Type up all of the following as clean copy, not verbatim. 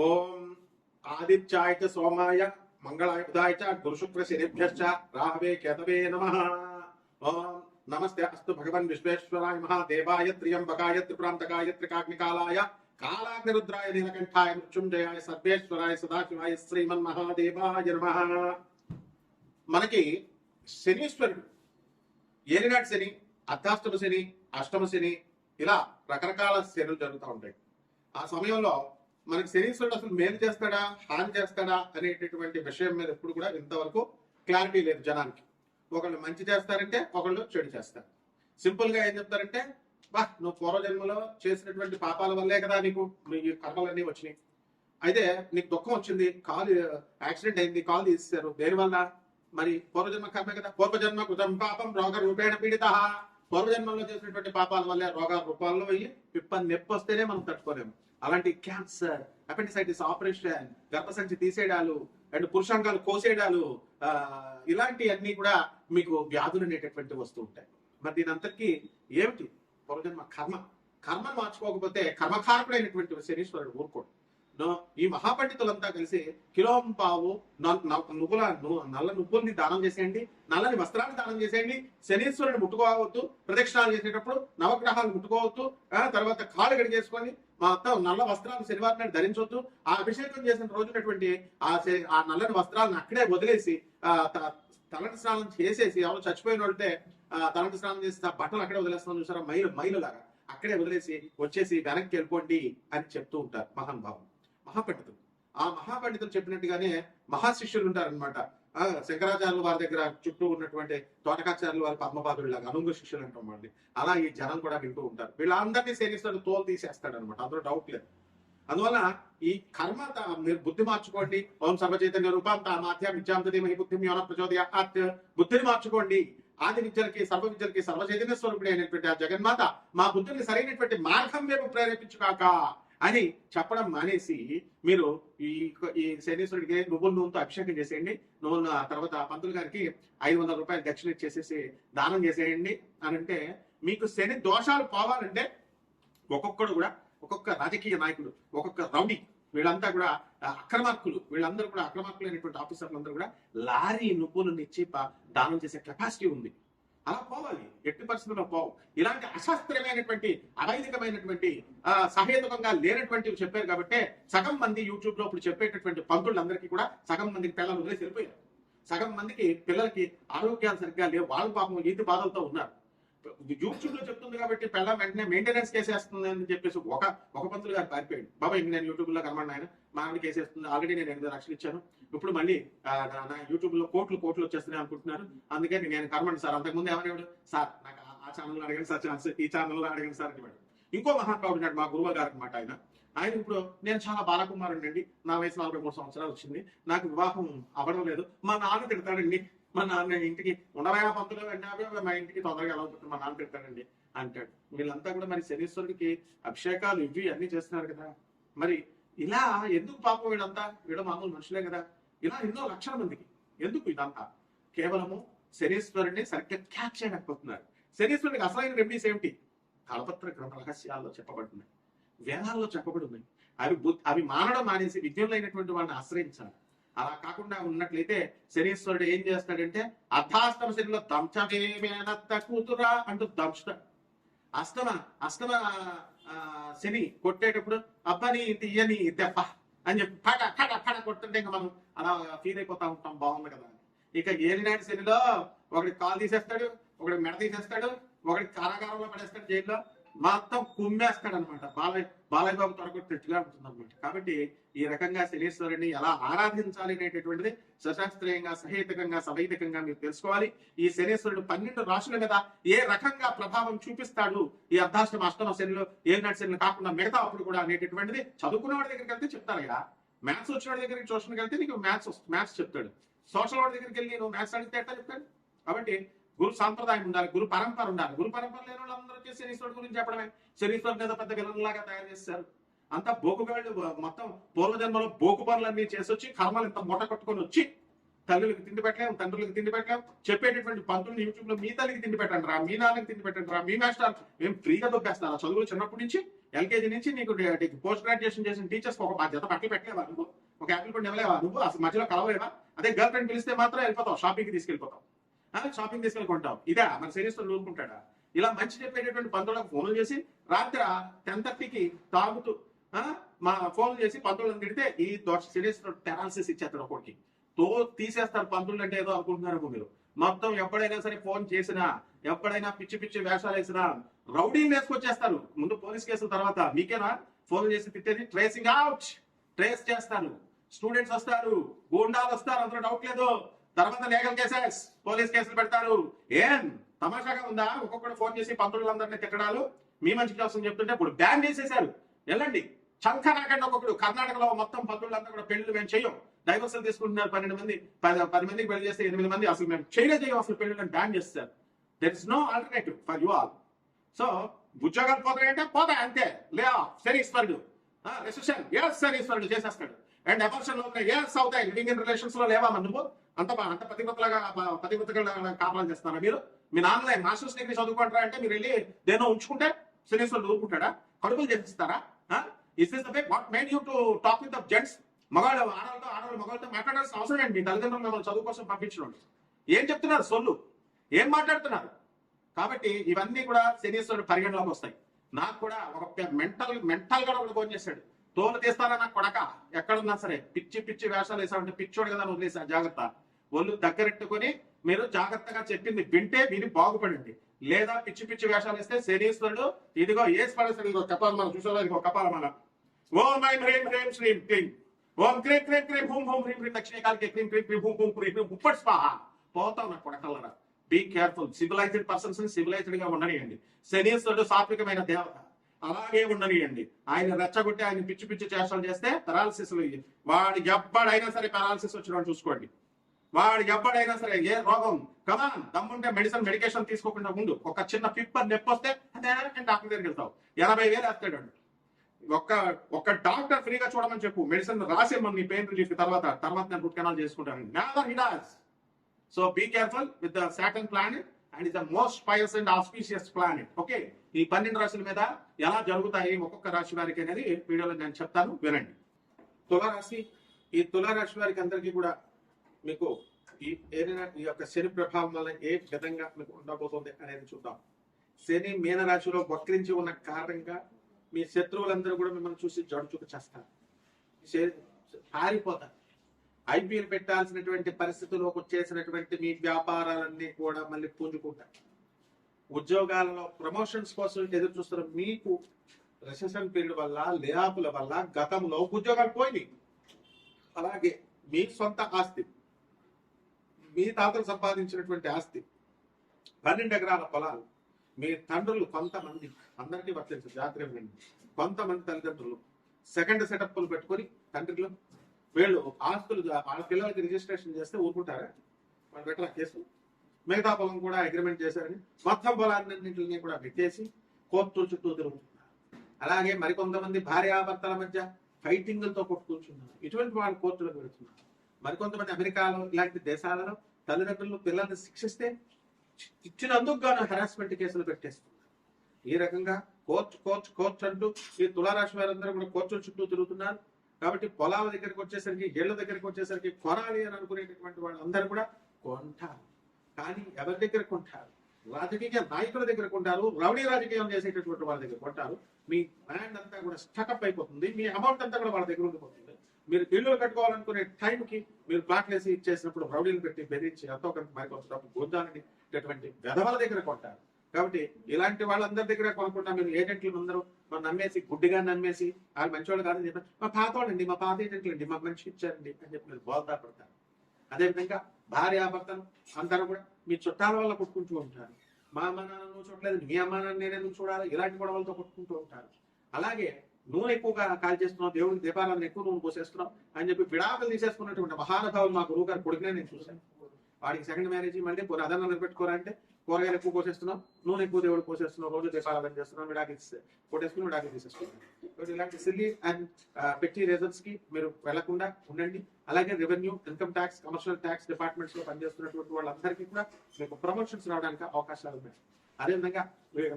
ఓం ఆదిత్యాయ చ సోమాయ మంగళాయ బుధాయ చ గురుశుక్ర శనిభ్యశ్చ రాహవే కేతవే నమః. ఓం నమస్తే అస్తు భగవన్ విశ్వేశ్వరాయ మహాదేవాయ త్ర్యంబకాయ త్రిపురాంతకాయ త్రికాగ్నికాలాయ కాలాగ్నిరుద్రాయ నీలకంఠాయ మృత్యుంజయాయ సర్వేశ్వరాయ సదాశివాయ శ్రీమన్మహాదేవాయ నమః. మనకి శనీశ్వరుడు ఏలినాటి శని, అర్ధాష్టమ శని, అష్టమ శని, ఇలా రకరకాల శనులు జరుగుతూ ఉంటాయి. ఆ సమయంలో మనకి శనీశ్వరుడు అసలు మేలు చేస్తాడా హాని చేస్తాడా అనేటటువంటి విషయం మీద ఎప్పుడు కూడా ఇంతవరకు క్లారిటీ లేదు జనానికి. ఒకళ్ళు మంచి చేస్తారంటే ఒకళ్ళు చెడు చేస్తారు. సింపుల్ గా ఏం చెప్తారంటే, బా నువ్వు పూర్వజన్మలో చేసినటువంటి పాపాల వల్లే కదా నీకు ఈ కర్మలన్నీ వచ్చినాయి. అయితే నీకు దుఃఖం వచ్చింది, కాలు యాక్సిడెంట్ అయింది, కాలు తీసేశారు, దేనివల్ల? మరి పూర్వజన్మ కర్మే కదా. పూర్వజన్మ కృతం పాపం రోగ రూపేణ పీడిత. పూర్వజన్మంలో చేసినటువంటి పాపాల వల్లే రోగాల రూపాల్లో అయ్యి నొప్పి వస్తేనే మనం తట్టుకోలేము. అలాంటి క్యాన్సర్, అపెండిసైటిస్ ఆపరేషన్, గర్భసంచి తీసేయడాలు అండ్ పురుషాంగాలు కోసేయడాలు, ఇలాంటి అన్ని కూడా మీకు వ్యాధులు అనేటటువంటి వస్తూ ఉంటాయి. మరి దీని అంతటికీ ఏమిటి? పూర్వజన్మ కర్మను మార్చుకోకపోతే కర్మకారకుడైనటువంటి శనీశ్వరుడు ఊరుకోడు. ఈ మహాపండితులంతా కలిసి కిలోంపావు నల్ల నువ్వుల్ని దానం చేసేయండి, నల్లని వస్త్రాన్ని దానం చేసేయండి, శనీశ్వరుని ముట్టుకోవద్దు, ప్రదక్షిణాలు చేసేటప్పుడు నవగ్రహాలు ముట్టుకోవద్దు, తర్వాత కాళ్ళు గడిగేసుకొని మొత్తం నల్ల వస్త్రాలు శనివారం నాడు ధరించవద్దు. ఆ అభిషేకం చేసిన రోజునటువంటి ఆ నల్లని వస్త్రాలను అక్కడే వదిలేసి తలంటి స్నానం చేసేసి, ఎవరు చచ్చిపోయిన వాళ్ళతే తలంటి స్నానం చేసి ఆ బట్టలు అక్కడే వదిలేస్తున్నాం చూసారా, మైలు లాగా అక్కడే వదిలేసి వచ్చేసి వెనక్కి వెళ్ళిపోండి అని చెప్తూ ఉంటారు మహానుభావులు, మహాపండితులు. ఆ మహాపండితులు చెప్పినట్టుగానే మహాశిష్యులు ఉంటారనమాట. శంకరాచార్యులు వారి దగ్గర చుట్టూ ఉన్నటువంటి తోటకాచార్యులు వారి పద్మపాదుడిలాగా అనుంగు శిష్యులు అంటాం వాళ్ళని. అలా ఈ జనం కూడా వింటూ ఉంటారు. వీళ్ళందరినీ శనీశ్వరుడు తోలు తీసేస్తాడు అనమాట, అందులో డౌట్ లేదు. అందువల్ల ఈ కర్మ మీరు బుద్ధి మార్చుకోండి. ఓం సర్వచైతన్య రూపం తామాధ్య విద్యాంతది మహి బుద్ధి యోన ప్రచోదయాత్. బుద్ధిని మార్చుకోండి. ఆది విద్యలకి సర్వ విద్యలకి సర్వచైతన్య స్వరూపుడి అయినటువంటి ఆ జగన్మాత మా బుద్ధిని సరైనటువంటి మార్గం వైపు ప్రేరేపించుకాక అని చెప్పడం మానేసి మీరు ఈ శనీశ్వరుడికి నువ్వుల నూనెతో అభిషేకం చేసేయండి, నువ్వుల తర్వాత పంతులు గారికి 500 రూపాయలు దక్షిణ ఇచ్చేసేసి దానం చేసేయండి అని అంటే, మీకు శని దోషాలు పోవాలంటే ఒక్కొక్కడు కూడా, ఒక్కొక్క రాజకీయ నాయకుడు, ఒక్కొక్క రౌడీ, వీళ్ళంతా కూడా అక్రమార్కులు, వీళ్ళందరూ కూడా అక్రమార్కులు అయినటువంటి ఆఫీసర్లు అందరూ కూడా లారీ నువ్వులను ఇచ్చి దానం చేసే కెపాసిటీ ఉంది. అలా పోవాలి, ఎట్టి పరిస్థితుల్లో పోవు. ఇలాంటి అశాస్త్రీయమైనటువంటి అవైదికమైనటువంటి సహేతుకంగా లేనటువంటివి చెప్పారు కాబట్టి సగం మంది యూట్యూబ్ లో ఇప్పుడు చెప్పేటటువంటి పంతులందరికీ కూడా సగం మందికి పిల్లలు వదిలేసి వెళ్ళిపోయారు. సగం మందికి పిల్లలకి ఆరోగ్యాలు సరిగ్గా లేవు, వాళ్ళు పాపం ఈతి బాధలతో ఉన్నారు. యూట్యూబ్ లో చెప్తుంది కాబట్టి పిల్లలు వెంటనే మెయింటెనెన్స్ కేసేస్తుంది అని చెప్పేసి ఒక పంతులు గారు పారిపోయాడు. బాబా ఇంక నేను యూట్యూబ్ లో కనబడిన ఆయన మా ఆవిడ కేసేస్తుంది, ఆల్రెడీ నేను 8 లక్షలు ఇచ్చాను, ఇప్పుడు మళ్ళీ నా యూట్యూబ్ లో కోట్లు వచ్చేస్తున్నాయి అనుకుంటున్నారు, అందుకని నేను కనబడి సార్. అంతకుముందు ఏమనేవాడు, సార్ నాకు ఆ ఛానల్ అడగండి సార్, ఈ ఛానల్లో అడగండి సార్ అని. ఇంకో మహానుభావుడు ఉన్నాడు మా గురువు గారు అనమాట. ఆయన ఇప్పుడు నేను చాలా బాలకుమారుడు అండి, నా వయసు 43 సంవత్సరాలు వచ్చింది, నాకు వివాహం అవ్వడం లేదు, మా నాన్న తిడతాడండి, మా నాన్న ఇంటికి ఉండవయా పంతులు మా ఇంటికి తొందరగా ఎలా అవుతుంది, మా నాన్న తిడతాడండి అంటాడు. వీళ్ళంతా కూడా మరి శనీశ్వరుడికి అభిషేకాలు ఇవి అన్ని చేస్తున్నారు కదా. మరి ఇలా ఎందుకు పాపం? వీళ్ళ మామూలు మనుషులే కదా. ఇలా ఎన్నో లక్షల మందికి ఎందుకు ఇదంతా? కేవలము శనీశ్వరుడిని సరిగ్గా క్యాచ్ చేయలేకపోతున్నారు. శనీశ్వరుడికి అసలైన రెమెడీస్ ఏమిటి? కలపత్ర గ్రంథ రహస్యాల్లో చెప్పబడుతున్నాయి, వేదాల్లో చెప్పబడున్నాయి. అవి మానడం మానేసి విజ్ఞులు అయినటువంటి వాళ్ళని ఆశ్రయించాలి. అలా కాకుండా ఉన్నట్లయితే శనీశ్వరుడు ఏం చేస్తాడంటే, అర్ధాష్టమ శనిలో దంచవేమేనత్త కూతురా అంటూ దంచుతాడు. అష్టమ శని కొట్టేటప్పుడు అబ్బని తీయని దెబ్బ అని చెప్పి ఫట కొట్టుంటే ఇంకా మనం అలా ఫీల్ అయిపోతా ఉంటాం, బాగుంది కదా. ఇక ఏలినాటి శనిలో ఒకటి కాలు తీసేస్తాడు, ఒకటి మెడ తీసేస్తాడు, ఒకటి కారాగారంలో పడేస్తాడు, జైల్లో మొత్తం కుమ్మేస్తాడు అనమాట. బాలయ్య బాబు తొడగొట్టినట్టుగా ఉంటుంది అనమాట. కాబట్టి ఈ రకంగా శనీశ్వరుని ఎలా ఆరాధించాలి అనేటటువంటిది సశాస్త్రీయంగా, సహేతుకంగా, సవైదికంగా మీరు తెలుసుకోవాలి. ఈ శనీశ్వరుడు 12 రాశుల మీద ఏ రకంగా ప్రభావం చూపిస్తాడు ఈ అర్ధాష్టమ అష్టమ శనిలో, ఏలినాటి శనిలో కాకుండా మిగతా అప్పుడు కూడా అనేటటువంటిది చదువుకునే వాడి దగ్గరికి వెళ్తే చెప్తారు కదా. మ్యాథ్స్ వచ్చిన వాడి దగ్గరికి ట్యూషన్కి వెళ్తే నీకు మ్యాథ్స్ చెప్తాడు. సోషల్ వాడి దగ్గరికి వెళ్ళి నువ్వు మ్యాథ్స్ అడిగితే ఎట్లా చెప్తాడు? కాబట్టి గురు సాంప్రదాయం ఉండాలి, గురు పరంపర ఉండాలి. గురు పరంపర లేని వాళ్ళందరూ వచ్చి శనీశ్వరుడు గురించి చెప్పడమే. శనీశ్వరుడు మీద పెద్ద విలన్లాగా తయారు చేస్తారు. అంతా బోకుగాళ్ళు, మొత్తం పూర్వజన్మలో బోకు పనులన్నీ చేసి వచ్చి కర్మలు ఇంత మూట కట్టుకొని వచ్చి తల్లులకు తిండి పెట్టలేము, తండ్రులకు తిండి పెట్టలేము, చెప్పేటటువంటి పంతులు యూట్యూబ్ లో మీ తల్లికి తిండి పెట్టండి రా, మీ నాన్నకి తిండి పెట్టండి రా, మీ మాస్టర్ మేము ఫ్రీగా దొబ్బేస్తారా చదువులు చిన్నప్పటి నుంచి? ఎల్కేజీ నుంచి నీకు పోస్ట్ గ్రాడ్యుయేషన్ చేసిన టీచర్స్ ఒక జత బట్టలు పెట్టలేవా నువ్వు? ఒక యాపిల్ పండు ఇవ్వలేవా నువ్వు? అసలు మధ్యలో కలవలేవా? అదే గర్ల్ ఫ్రెండ్ పిలిస్తే మాత్రం వెళ్ళిపోతావు, షాపింగ్కి తీసుకెళ్ళిపోతావు, షాపింగ్ తీసుకెళ్ళుకుంటావు. ఇదే మన సిరీస్ ఊరుకుంటాడా? ఇలా మంచి చెప్పేటటువంటి పంతులకు ఫోన్లు చేసి రాత్రి 10:30కి తాగుతూ మా ఫోన్లు చేసి పంతులను తిడితే ఈ సిరీస్ టెరాలసిస్ ఇచ్చేస్తాడు ఒకటికి తీసేస్తారు. పంతులు అంటే ఏదో అనుకుంటున్నారు మీరు. మొత్తం ఎప్పుడైనా సరే ఫోన్ చేసినా, ఎప్పుడైనా పిచ్చి పిచ్చి వేషాలు వేసినా రౌడీని వేసుకొచ్చేస్తారు. ముందు పోలీస్ కేసుల తర్వాత మీకేనా ఫోన్ చేసి తిట్టేది? ట్రేసింగ్ అవుట్, ట్రేస్ చేస్తారు, స్టూడెంట్స్ వస్తారు, గూండాలు వస్తారు, అందులో డౌట్ లేదు. తర్వాత లీగల్ కేసెస్, పోలీస్ కేసులు పెడతారు. ఏం తమాషాగా ఉందా? ఒక్కొక్కడు ఫోన్ చేసి పంతులందరినీ తిట్టడాలు మీ మంచి కోసం చెప్తుంటే ఇప్పుడు బ్యాన్ చేసేశారు. వెళ్ళండి చంక నాకండి. ఒక్కొక్కడు కర్ణాటకలో మొత్తం పంతులంతా కూడా పెళ్లి మేము చెయ్యం, డైవర్సల్ తీసుకుంటున్నారు. 12 మంది 10 మందికి పెళ్లి చేస్తే 8 మంది అసలు మేము చేయం అసలు పెళ్లి బ్యాన్ చేస్తారు. There is no alternative for you all. So ఉద్యోగాలు పోతాయంటే పోతాయి అంతే. లే ఆఫ్ శనీశ్వరుడు, రెసిషన్ ఎస్ శనీశ్వరుడు చేసేస్తాడు. అండ్ అబార్షన్ ఎస్ అవుతాయి. లివింగ్ ఇన్ రిలేషన్స్ లో లేవా నువ్వు? అంత పతివ్రతగా కాపాలు చేస్తారా మీరు? మీ నాన్న మాస్టర్స్ డిగ్రీ చదువుకుంటారా అంటే మీరు వెళ్ళి దేనో ఉంచుకుంటే శనీశ్వరుడు ఊరుకుంటాడా? కడుపులు చేపిస్తారా? Is this the way what made you to talk with the gents? మగవాళ్ళు ఆడవాళ్ళు మగవాళ్ళతో మాట్లాడాల్సిన అవసరం ఏంటి? మీ తల్లిదండ్రులు మిమ్మల్ని చదువు కోసం పంపించడం ఏం చెప్తున్నారు? సొల్లు ఏం మాట్లాడుతున్నారు? కాబట్టి ఇవన్నీ కూడా శనీశ్వరుడు పరిగణలోకి వస్తాయి. నాకు కూడా ఒక మెంటల్ గా ఒకటి ఫోన్ చేశాడు. తోలు తీస్తారా నాకు కొడక, ఎక్కడున్నా సరే పిచ్చి పిచ్చి వేషాలు వేసామంటే పిచ్చోడు కదా వదిలేసా. జాగ్రత్త, ఒళ్ళు దగ్గరెట్టుకుని మీరు జాగ్రత్తగా చెప్పింది వింటే మీరు బాగుపడండి. లేదా పిచ్చి పిచ్చి వేషాలు వేస్తే శనీశ్వరుడు ఇదిగో ఏ స్పడేస్తాడు. ఇదిగో కపాల మన చూసారా, ఇదిగో కపాల మన ఓం ఐం హ్రీం హ్రీం శ్రీం క్లీం ఓం క్రీం క్రీం క్రీం హూం హూం హ్రీం హ్రీం దక్షిణకాలకి క్రీం క్రీం క్రీం హూం హూం హ్రీం ఉప్పటి స్వాహ. పోతావు నాకు కొడకల్లరా. Be careful. Civilized persons civilized గా ఉండనియండి. శనీశ్వరుడు సాత్వికమైన దేవత, అలాగే ఉండనియండి. ఆయన రెచ్చగొట్టి ఆయన పిచ్చి పిచ్చి చేష్టలు చేస్తే పెరాలసిస్, వాడు ఎవ్వడైనా సరే పెరాలసిస్ వచ్చిన చూసుకోండి. వాడు ఎవ్వడైనా సరే ఏ రోగం కమాన్ దమ్ముంటే మెడికేషన్ తీసుకోకుండా ముందు ఒక చిన్న పిప్పర్ నొప్పి వస్తే డాక్టర్ దగ్గరికి వెళ్తావు. 80,000 వేస్తాడు. ఒక్క డాక్టర్ ఫ్రీగా చూడమని చెప్పు, మెడిసిన్ రాసేమని నీ పెయిన్ రిలీఫ్ తర్వాత నేను రూట్ కెనాల్ చేసుకుంటాను. Never he does. So be careful with the Saturn planet and is the most pious and auspicious planet. Okay, ఈ 12 రాశుల మీద ఎలా జరుగుతాయి ఒక్కొక్క రాశి వారికి అనేది వీడియోలో నేను చెప్తాను, వినండి. తులారాశి, ఈ తులారాశి వారికి అందరికీ కూడా మీకు ఈ యొక్క శని ప్రభావం వల్ల ఏ విధంగా మీకు ఉండబోతుంది అనేది చూద్దాం. శని మీనరాశిలో వక్రించి ఉన్న కారణంగా మీ శత్రువులందరూ కూడా మిమ్మల్ని చూసి జడు చూపు చేస్తారు, పారిపోతారు. ఐపీఎల్ పెట్టాల్సినటువంటి పరిస్థితుల్లోకి వచ్చేసినటువంటి మీ వ్యాపారాలన్నీ కూడా మళ్ళీ పుంజుకుంటారు. ఉద్యోగాలలో ప్రమోషన్స్ కోసం ఎదురు చూస్తున్న మీకు రిసెషన్ పీరియడ్ వల్ల, లేఆఫ్ల వల్ల గతంలో ఉద్యోగాలు పోయినాయి. అలాగే మీ సొంత ఆస్తి, మీ తాతలు సంపాదించినటువంటి ఆస్తి, 12 ఎకరాల పొలాలు, మీ తండ్రులు కొంతమంది, అందరికీ వర్తించదు జాగ్రత్త, కొంతమంది తల్లిదండ్రులు సెకండ్ సెటప్లు పెట్టుకొని తండ్రిలో వీళ్ళు ఆస్తులు వాళ్ళ పిల్లలకి రిజిస్ట్రేషన్ చేస్తే ఊరుకుంటారా? వాళ్ళు పెట్టరా కేసు? మిగతా పొలం కూడా అగ్రిమెంట్ చేశారని మొత్తం పొలాన్నింటిని కూడా పెట్టేసి కోర్టుల చుట్టూ తిరుగుతున్నారు. అలాగే మరికొంతమంది భార్యాభర్తల మధ్య ఫైటింగ్లతో కొట్టుకుంటున్నారు. ఇటువంటి వాళ్ళు కోర్టులకు వెళుతున్నారు. మరికొంతమంది అమెరికాలో ఇలాంటి దేశాలలో తల్లిదండ్రులు పిల్లల్ని శిక్షిస్తే ఇచ్చినందుకు గాను హెరాస్మెంట్ కేసులు పెట్టేస్తున్నారు. ఈ రకంగా కోర్టు అంటూ ఈ తులారాశి వారందరూ కూడా కోర్టుల చుట్టూ తిరుగుతున్నారు. కాబట్టి పొలాల దగ్గరికి వచ్చేసరికి, ఏళ్ల దగ్గరికి వచ్చేసరికి కొనాలి అని అనుకునేటటువంటి వాళ్ళందరూ కూడా కొంటారు. కానీ ఎవరి దగ్గర కొంటారు? రాజకీయ నాయకుల దగ్గర కొంటారు, రౌడీ రాజకీయం చేసేటటువంటి వాళ్ళ దగ్గర కొంటారు. మీ ల్యాండ్ అంతా కూడా స్టకప్ అయిపోతుంది, మీ అమౌంట్ అంతా కూడా వాళ్ళ దగ్గర ఉండిపోతుంది. మీరు ఇల్లు కట్టుకోవాలనుకునే టైంకి మీరు ప్లాట్లు వేసి ఇచ్చేసినప్పుడు రౌడీలు పెట్టి బెదిరించి ఎంతో కొంత మరికొంత డబ్బు గోదాలని వెధవల దగ్గర కొంటారు. కాబట్టి ఇలాంటి వాళ్ళందరి దగ్గర కొనుక్కుంటా మీరు ఏజెంట్లు అందరూ నమ్మేసి, గుడ్డిగా నమ్మేసి వాళ్ళు మంచివాళ్ళు కాదని చెప్పి మా పాతోడండి, మా పాత ఏజెంట్లు అండి, మాకు మంచి ఇచ్చారండి అని చెప్పి మీరు బోల్తా పడతారు. అదేవిధంగా భార్యాభర్తలు అందరూ కూడా మీ చుట్టాల వల్ల కొట్టుకుంటూ ఉంటారు. మా అమ్మ నాన్న నువ్వు చూడలేదు, మీ అమ్మ నాన్న నేనెందుకు చూడాలి, ఇలాంటి గొడవలతో కొట్టుకుంటూ ఉంటారు. అలాగే నూనె ఎక్కువగా కాల్ చేస్తున్నావు, దేవుడికి దీపారాధన ఎక్కువ నూనె పోసేస్తున్నావు అని చెప్పి విడాకులు తీసేసుకున్నటువంటి మహానుభావులు మా గురువు గారు కొడుకునే నేను చూశాను. వాడికి సెకండ్ మ్యారేజ్ మళ్ళీ అదన నిలబెట్టుకోరంటే కూరగాయలు ఎక్కువ పోసేస్తున్నాం, నూనె ఎక్కువ దేవుడు పోసేస్తున్నాం, రోజు దీపారాధన చేస్తున్నాం, విడాకి కొట్టేసుకుని విడాకి తీసేసుకున్నాం. ఇలాంటి సిల్లీ అండ్ పెట్టి రీజన్స్ కి మీరు వెళ్లకుండా ఉండండి. అలాగే revenue, income tax, commercial tax departments లో పనిచేస్తున్నటువంటి వాళ్ళందరికీ కూడా మీకు ప్రమోషన్స్ రావడానికి అవకాశాలు ఉన్నాయి. అదేవిధంగా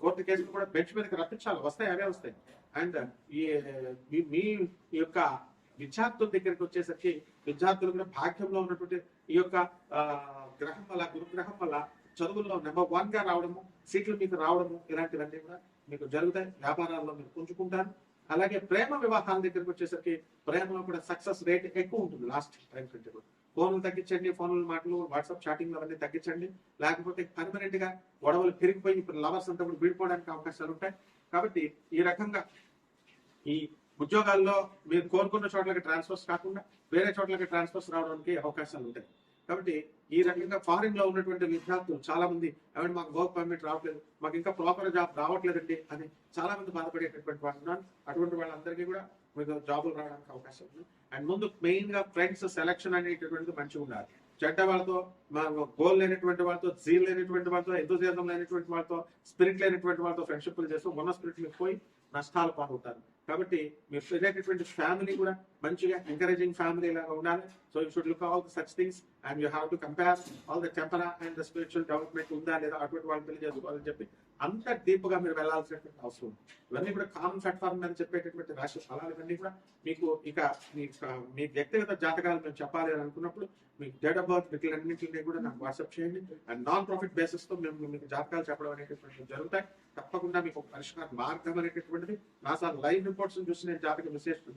కోర్టు కేసులు కూడా బెంచ్ మీదకి రప్పించాలి, వస్తాయి, అవే వస్తాయి. అండ్ ఈ మీ యొక్క విద్యార్థుల దగ్గరికి వచ్చేసరికి విద్యార్థులు కూడా భాగ్యంలో ఉన్నటువంటి ఈ యొక్క గ్రహం వల్ల గురుగ్రహం వల్ల చదువుల్లో నెంబర్ 1 గా రావడము, సీట్లు మీకు రావడము, ఇలాంటివన్నీ కూడా మీకు జరుగుతాయి. వ్యాపారాల్లో మీరు పుంజుకుంటారు. అలాగే ప్రేమ వివాహాల దగ్గరికి వచ్చేసరికి ప్రేమలో కూడా సక్సెస్ రేట్ ఎక్కువ ఉంటుంది. లాస్ట్ టైం కంటే కూడా ఫోన్లు తగ్గించండి, ఫోన్ల మాటలు, వాట్సాప్ చాటింగ్ అవన్నీ తగ్గించండి. లేకపోతే పర్మనెంట్ గా గొడవలు పెరిగిపోయి ఇప్పుడు లవర్స్ అంతా కూడా విడిపోవడానికి అవకాశాలు ఉంటాయి. కాబట్టి ఈ రకంగా ఈ ఉద్యోగాల్లో మీరు కోరుకున్న చోట్లకి ట్రాన్స్ఫర్స్ కాకుండా వేరే చోట్లకి ట్రాన్స్ఫర్స్ రావడానికి అవకాశాలు ఉంటాయి. కాబట్టి ఈ రకంగా ఫారిన్ లో ఉన్నటువంటి విద్యార్థులు చాలా మంది ఏమంటే మాకు వర్క్ పర్మిట్ రావట్లేదు, మాకు ఇంకా ప్రాపర్ జాబ్ రావట్లేదండి అని చాలా మంది బాధపడేటటువంటి వాళ్ళు ఉన్నారు. అటువంటి వాళ్ళందరికీ కూడా మీకు జాబులు రావడానికి అవకాశం ఉంది. అండ్ ముందు మెయిన్ గా ఫ్రెండ్స్ సెలక్షన్ అనేటటువంటిది మంచిగా ఉండాలి. చెడ్డ వాళ్ళతో, గోల్ లేనటువంటి వాళ్ళతో, జీల్ లేనటువంటి వాళ్ళతో, ఎంతోజియాజం లేనటువంటి వాళ్ళతో, స్పిరిట్ లేనటువంటి వాళ్ళతో ఫ్రెండ్షిప్లు చేస్తూ ఉన్న స్పిరిట్ మీకు పోయి నష్టాలు పాల్గొంటారు. కాబట్టి మీరు వెళ్ళేటటువంటి ఫ్యామిలీ కూడా మంచిగా ఎంకరేజింగ్ ఫ్యామిలీ లాగా ఉండాలి. So you should look all such things and you have to compare all the temporal and the spiritual development ఉందా లేదా అటువంటి వాళ్ళు పెళ్లి చేసుకోవాలని చెప్పి అంత డీప్ గా మీరు వెళ్లాల్సినటువంటి అవసరం ఉంది. ఇవన్నీ కూడా కామన్ ప్లాట్ఫామ్ మీద చెప్పేటటువంటి రాశి ఫలాలు ఇవన్నీ కూడా మీకు ఇక మీ వ్యక్తిగత జాతకాలు మేము చెప్పాలి అని అనుకున్నప్పుడు మీకు డేట్ ఆఫ్ బర్త్ వీటిలన్నింటినీ కూడా నాకు వాట్సాప్ చేయండి. అండ్ నాన్ ప్రాఫిట్ బేసిస్ తో మేము మీకు జాతకాలు చెప్పడం అనేటటువంటి జరుగుతాయి. తప్పకుండా మీకు పరిష్కార మార్గం అనేటటువంటిది నా సార్ లైవ్ రిపోర్ట్స్ చూసి నేను జాతక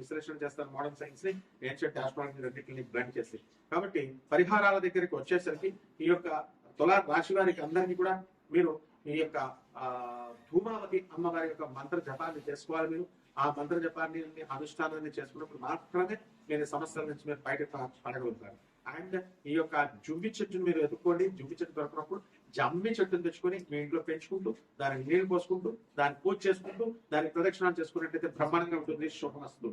విశ్లేషణ చేస్తాను. మోడర్న్ సైన్స్ ని ఏన్షియంట్ ఆస్ట్రాలజీ రెండింటిని బ్లెండ్ చేసి. కాబట్టి పరిహారాల దగ్గరికి వచ్చేసరికి ఈ యొక్క తులా రాశి వారికి అందరికీ కూడా మీరు ఈ యొక్క ధూమావతి అమ్మవారి యొక్క మంత్ర జపాన్ని చేసుకోవాలి. మీరు ఆ మంత్ర జపాన్ని అనుష్ఠానాన్ని చేసుకున్నప్పుడు మాత్రమే మీరు సమస్యల నుంచి మీరు బయట పడగలుగుతారు. అండ్ ఈ యొక్క జువ్వి చెట్టును మీరు ఎదుర్కోండి. జువ్వి చెట్టు దొరికినప్పుడు జమ్మి చెట్టును తెచ్చుకొని మీ ఇంట్లో పెంచుకుంటూ దానికి నీళ్లు పోసుకుంటూ దాన్ని పూజ చేసుకుంటూ దానికి ప్రదక్షిణాలు చేసుకున్నట్టయితే బ్రహ్మాండంగా ఉంటుంది. శుభమస్తు.